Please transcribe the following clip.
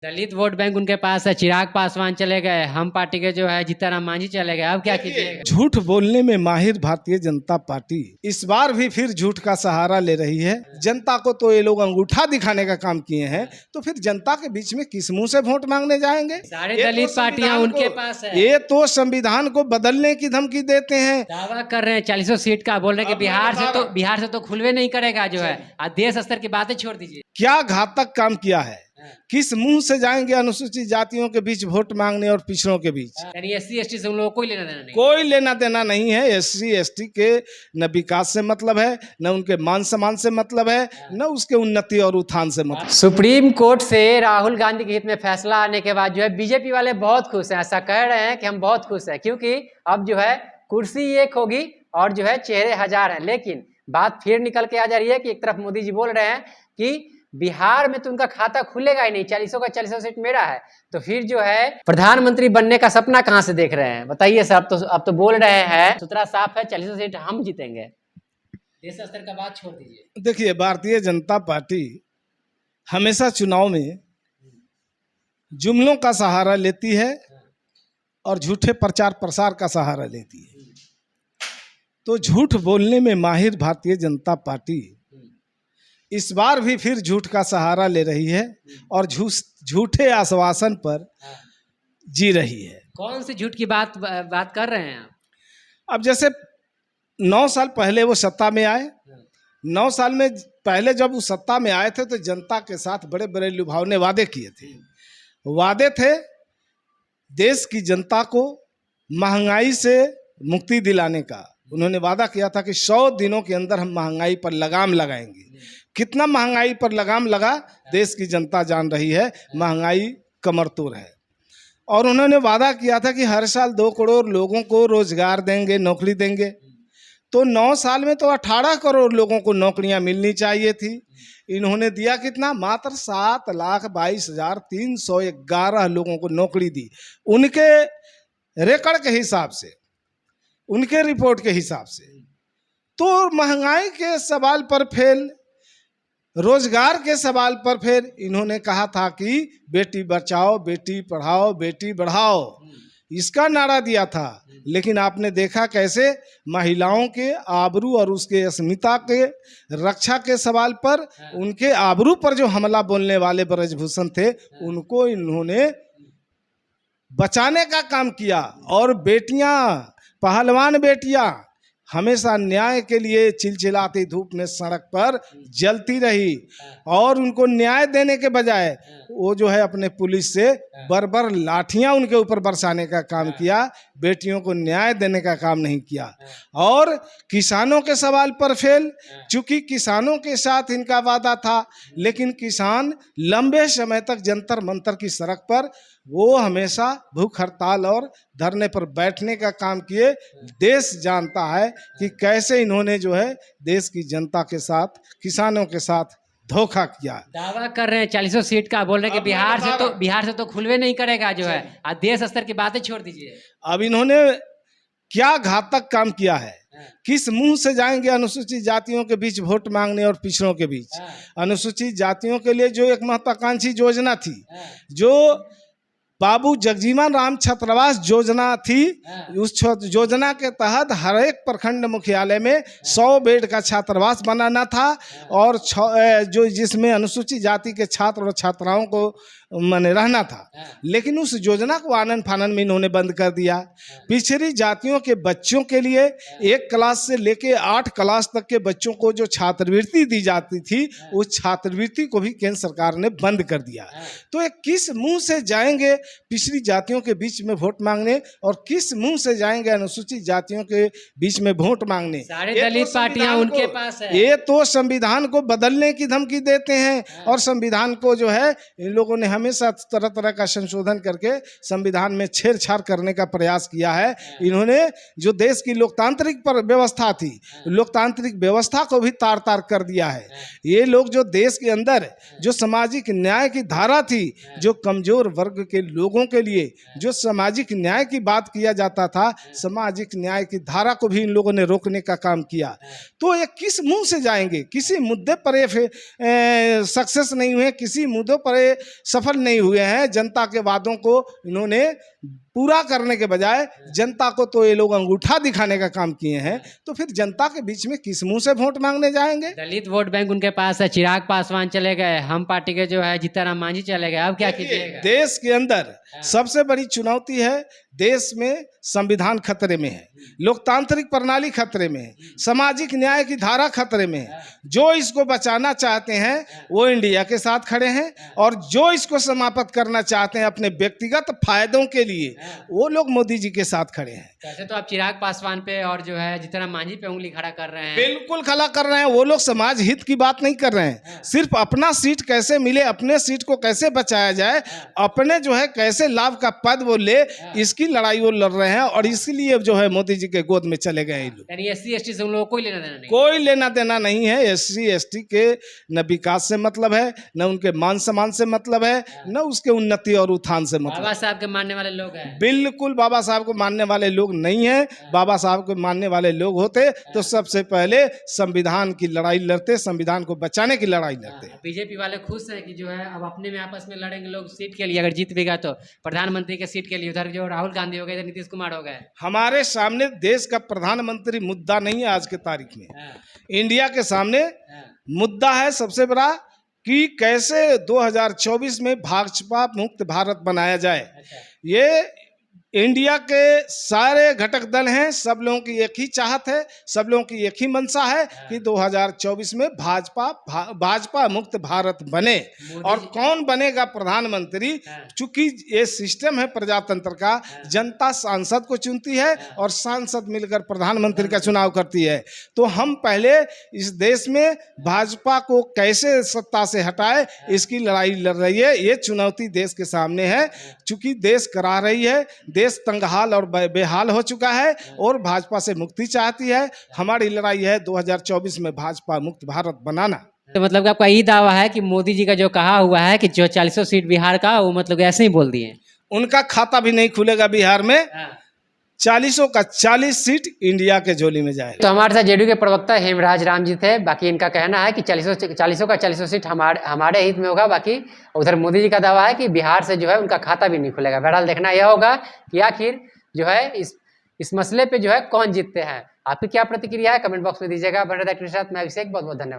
दलित vote bank उनके पास है। चिराग पासवान चले गए, हम पार्टी के जो है जीतन मांझी चले गए, अब क्या कीजिएगा? झूठ बोलने में माहिर भारतीय जनता पार्टी इस बार भी फिर झूठ का सहारा ले रही है। जनता को तो ये लोग अंगूठा दिखाने का काम किए हैं, तो फिर जनता के बीच में किस मुंह से वोट मांगने जाएंगे? सारे दलित पार्टियां उनके पास है। ये तो संविधान को बदलने की धमकी देते हैं, दावा कर रहे हैं 40 सीट का, बोल रहे हैं कि बिहार से तो खुलवे नहीं करेगा जो है। देश स्तर की बातें छोड़ दीजिए। क्या घातक काम किया है? किस मुंह से जाएंगे अनुसूचित जातियों के बीच वोट मांगने और पिछड़ों के बीच? यानी SC ST से उन लोगों को कोई लेना देना नहीं, कोई लेना देना नहीं है। SC ST के न विकास से मतलब है, न उनके मान सम्मान से मतलब है, न उसके उन्नति और उत्थान से मतलब। सुप्रीम कोर्ट से राहुल गांधी के हित में फैसला आने के बाद जो है बीजेपी वाले बहुत खुश हैं। ऐसा कह रहे हैं कि हम बहुत खुश हैं, क्योंकि अब जो है कुर्सी एक होगी और जो है चेहरे हजार हैं। लेकिन बात फिर निकल के आ जा रही है कि एक तरफ मोदी जी बोल रहे हैं कि बिहार में तो उनका खाता खुलेगा ही नहीं, 40 का 40 सीट मेरा है, तो फिर जो है प्रधानमंत्री बनने का सपना कहां से देख रहे हैं? बताइए सर। अब तो बोल रहे हैं, सूत्रा साफ है, 40 सीट हम जीतेंगे। देश स्तर का बात छोड़ दीजिए। देखिए, भारतीय जनता पार्टी हमेशा चुनाव में जुमलों का सहारा लेती है और झूठे प्रचार प्रसार का सहारा लेती है। तो झूठ बोलने में माहिर भारतीय जनता पार्टी इस बार भी फिर झूठ का सहारा ले रही है और झूठे आश्वासन पर जी रही है। कौन सी झूठ की बात कर रहे हैं आप? अब जैसे 9 साल पहले वो सत्ता में आए, 9 साल में पहले जब वो सत्ता में आए थे तो जनता के साथ बड़े बड़े लुभावने वादे किए थे। वादे थे देश की जनता को महंगाई से मुक्ति दिलाने का। उन्होंने वादा किया था कि 100 दिनों के अंदर हम महंगाई पर लगाम लगाएंगे। कितना महंगाई पर लगाम लगा देश की जनता जान रही है। महंगाई कमरतोड़ है। और उन्होंने वादा किया था कि हर साल 2 करोड़ लोगों को रोजगार देंगे, नौकरी देंगे। तो 9 साल में तो 18 करोड़ लोगों को नौकरियां मिलनी चाहिए थी। इन्होंने दिया कितना? मात्र 7,22,311 लोगों को नौकरी दी। उनके रिकॉर्ड के हिसाब से, उनके रिपोर्ट के हिसाब से। तो महंगाई के सवाल पर फेल, रोजगार के सवाल पर फिर इन्होंने कहा था कि बेटी बचाओ, बेटी पढ़ाओ, बेटी बढ़ाओ, इसका नारा दिया था। लेकिन आपने देखा कैसे महिलाओं के आबरू और उसके अस्मिता के रक्षा के सवाल पर, उनके आबरू पर जो हमला बोलने वाले ब्रजभूषण थे, उनको इन्होंने बचाने का काम किया। और बेटियां, पहलवान बेटियां हमेशा न्याय के लिए चिलचिलाती धूप में सड़क पर जलती रही, और उनको न्याय देने के बजाय वो जो है अपने पुलिस से बर्बर लाठियां उनके ऊपर बरसाने का काम किया। बेटियों को न्याय देने का काम नहीं किया। और किसानों के सवाल पर फेल, चूंकि किसानों के साथ इनका वादा था, लेकिन किसान लंबे समय तक जंतर मंतर की सड़क पर वो हमेशा भूख हड़ताल और धरने पर बैठने का काम किए। देश जानता है कि कैसे इन्होंने जो है देश की जनता के साथ, किसानों के साथ धोखा किया। दावा कर रहे हैं 40 सीट का, बोल रहे हैं कि बिहार से तो खुलवे नहीं करेगा जो है। देश स्तर की बातें छोड़ दीजिए। अब इन्होंने क्या घातक काम किया है? किस मुंह से जाएंगे अनुसूचित जातियों के बीच वोट मांगने और पिछड़ों के बीच? अनुसूचित जातियों के लिए जो एक महत्वाकांक्षी योजना थी, जो बाबू जगजीवन राम छात्रावास योजना थी, उस योजना के तहत हर एक प्रखंड मुख्यालय में 100 बेड का छात्रावास बनाना था, और जो जिसमें अनुसूचित जाति के छात्र और छात्राओं को माने रहना था। लेकिन उस योजना को आनन फानन में इन्होंने बंद कर दिया। पिछड़ी जातियों के बच्चों के लिए 1 क्लास से लेके 8 क्लास तक के बच्चों को जो छात्रवृत्ति दी जाती थी, उस छात्रवृत्ति को भी केंद्र सरकार ने बंद कर दिया। तो ये किस मुंह से जाएंगे पिछड़ी जातियों के बीच में वोट मांगने, और किस मुंह से जाएंगे अनुसूचित जातियों के बीच में वोट मांगने? सारे दलित पार्टियां उनके पास है। ये तो संविधान को बदलने की धमकी देते हैं, और संविधान को जो है इन लोगों ने हमेशा तरह तरह का संशोधन करके संविधान में छेड़छाड़ करने का प्रयास किया है। इन्होंने जो देश की लोकतांत्रिक व्यवस्था थी, लोकतांत्रिक व्यवस्था को भी तार तार कर दिया है। ये लोग जो देश के अंदर जो सामाजिक न्याय की धारा थी, जो कमजोर वर्ग के लोगों के लिए जो सामाजिक न्याय की बात किया जाता था, सामाजिक न्याय की धारा को भी इन लोगों ने रोकने का काम किया। तो ये किस मुंह से जाएंगे? किसी मुद्दे पर ये सक्सेस नहीं हुए, किसी मुद्दों पर ये सफल नहीं हुए हैं। जनता के वादों को इन्होंने पूरा करने के बजाय जनता को तो ये लोग अंगूठा दिखाने का काम किए हैं। तो फिर जनता के बीच में किस मुंह से वोट मांगने जाएंगे? दलित वोट बैंक उनके पास है, चिराग पासवान चले गए, हम पार्टी के जो है जीतनराम मांझी चले गए, अब क्या कीजिएगा? देश के अंदर सबसे बड़ी चुनौती है, देश में संविधान खतरे में है, लोकतांत्रिक प्रणाली खतरे में है, सामाजिक न्याय की धारा खतरे में है। जो इसको बचाना चाहते हैं वो इंडिया के साथ खड़े हैं, और जो इसको समाप्त करना चाहते हैं अपने व्यक्तिगत फायदों के लिए, वो लोग मोदी जी के साथ खड़े हैं। वैसे तो आप चिराग पासवान पे और जो है जीतनराम मांझी पे उंगली खड़ा कर रहे हैं। बिल्कुल खड़ा कर रहे हैं। वो लोग समाज हित की बात नहीं कर रहे हैं, सिर्फ अपना सीट कैसे मिले, अपने सीट को कैसे बचाया जाए, अपने जो है कैसे लाभ का पद वो ले, इसकी लड़ाई वो लड़ रहे हैं। और इसलिए जो है मोदी जी के गोद में चले गए ये लोग। यानी एससी एसटी से उन लोगों को कोई लेना देना नहीं, कोई लेना देना नहीं है। एससी एसटी के न विकास से मतलब है, न उनके मान सम्मान से मतलब है, न उसके उन्नति और उत्थान से मतलब। बाबा साहब के मानने वाले लोग हैं? बिल्कुल बाबा साहब को मानने वाले लोग नहीं है। बाबा साहब को मानने वाले लोग होते तो सबसे पहले संविधान की लड़ाई लड़ते, संविधान को बचाने की लड़ाई लड़ते। बीजेपी वाले खुश हैं कि जो है अब अपने में आपस में लड़ेंगे लोग सीट के लिए, अगर जीत भी गया तो प्रधानमंत्री के सीट के लिए। उधर जो राहुल गांधी हो गए, इधर नीतीश कुमार हो गए। हमारे सामने देश का प्रधानमंत्री मुद्दा नहीं है आज के तारीख में। इंडिया के सामने मुद्दा है सबसे बड़ा कि कैसे 2024 में भाजपा मुक्त भारत बनाया जाए। ये इंडिया के सारे घटक दल हैं, सब लोगों की एक ही चाहत है, सब लोगों की एक ही मंशा है कि 2024 में भाजपा मुक्त भारत बने। और कौन बनेगा प्रधानमंत्री? चूंकि ये सिस्टम है प्रजातंत्र का, जनता सांसद को चुनती है और सांसद मिलकर प्रधानमंत्री का चुनाव करती है। तो हम पहले इस देश में भाजपा को कैसे सत्ता से हटाए, इसकी लड़ाई लड़ रही है। ये चुनौती देश के सामने है। चूंकि देश करा रही है, देश तंगहाल और बेहाल हो चुका है और भाजपा से मुक्ति चाहती है। हमारी लड़ाई है 2024 में भाजपा मुक्त भारत बनाना। तो मतलब कि आपका यही दावा है कि मोदी जी का जो कहा हुआ है कि जो 40 सीट बिहार का, वो मतलब ऐसे ही बोल दिए? उनका खाता भी नहीं खुलेगा बिहार में। 40 का 40 सीट इंडिया के झोली में जाए। तो हमारे साथ जेडीयू के प्रवक्ता हेमराज राम जी थे। बाकी इनका कहना है कि 40 का 40 सीट हमारे हित में होगा। बाकी उधर मोदी जी का दावा है कि बिहार से जो है उनका खाता भी नहीं खुलेगा। बहरहाल देखना यह होगा कि आखिर जो है इस मसले पे जो है कौन जीतते हैं। आपकी क्या प्रतिक्रिया है, कमेंट बॉक्स में दीजिएगा। बने रहिए के साथ, मैं अभिषेक, बहुत बहुत धन्यवाद।